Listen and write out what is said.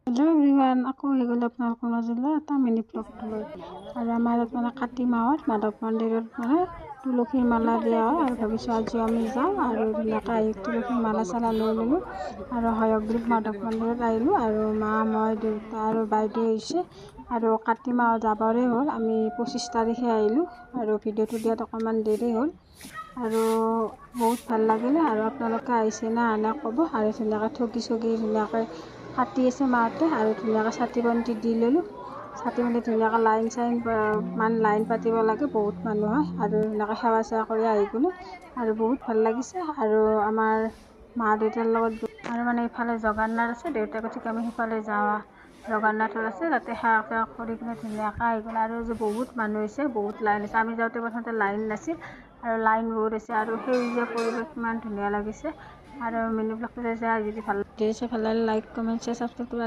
Hello' everyone, আকৌ হৈ গ'ল আপোনালোকৰ মাজলৈ এটা মিনি ব্লগটো লৈ। আৰু আমাৰ ইয়াত মানে কাতি মাহত মাধৱ মন্দিৰত মানে তুলসীৰ মালা দিয়া হয় আৰু ভাবিছোঁ আজি আমি যাওঁ আৰু ধুনীয়াকৈ আহি তুলসীৰ মালা চালা লৈ ল'লোঁ আৰু হয়গ্ৰীৱ মাধৱ মন্দিৰত আহিলোঁ আৰু মা, মই, দেউতা আৰু বাইদেউ আহিছে আৰু কাতি মাহ যাবৰে হ'ল। আমি 25 তাৰিখে আহিলোঁ আৰু ভিডিঅ'টো দিয়াত অকণমান দেৰি হ'ল আৰু বহুত ভাল লাগিলে। আৰু আপোনালোকে আহিছে না আনে ক'ব। আৰু ধুনীয়াকৈ ঠগি চগি ধুনীয়াকৈ কাটি আছে মাহঁতে আৰু ধুনীয়াকৈ চাকি বন্তি দি ল'লোঁ। চাকি বন্তি ধুনীয়াকৈ লাইন পাতিব লাগে, বহুত মানুহ হয় আৰু ধুনীয়াকৈ সেৱা চেৱা কৰি আহি গ'লোঁ আৰু বহুত ভাল লাগিছে। আৰু আমাৰ মা দেউতাৰ লগত আৰু মানে ইফালে জগন্নাথ আছে, দেউতাকে ঠিক আমি সিফালে যাওঁ জগন্নাথত আছে, তাতে সেৱা চেৱা কৰি কিনে ধুনীয়াকৈ আহি গ'ল। আৰু যে বহুত মানুহ হৈছে, বহুত লাইন আছে। আমি যাওঁতে প্ৰথমতে লাইন নাছিল আৰু লাইন বহুত আছে আৰু সেউজীয়া পৰিৱেশ ইমান ধুনীয়া লাগিছে। আৰু মিনি ব্লগটো চাই যদি ভাল লাগিছে, ভাল লাগিলে লাইক কমেণ্ট শ্বেয়াৰ ছাবস্ক্ৰাইব কৰিব।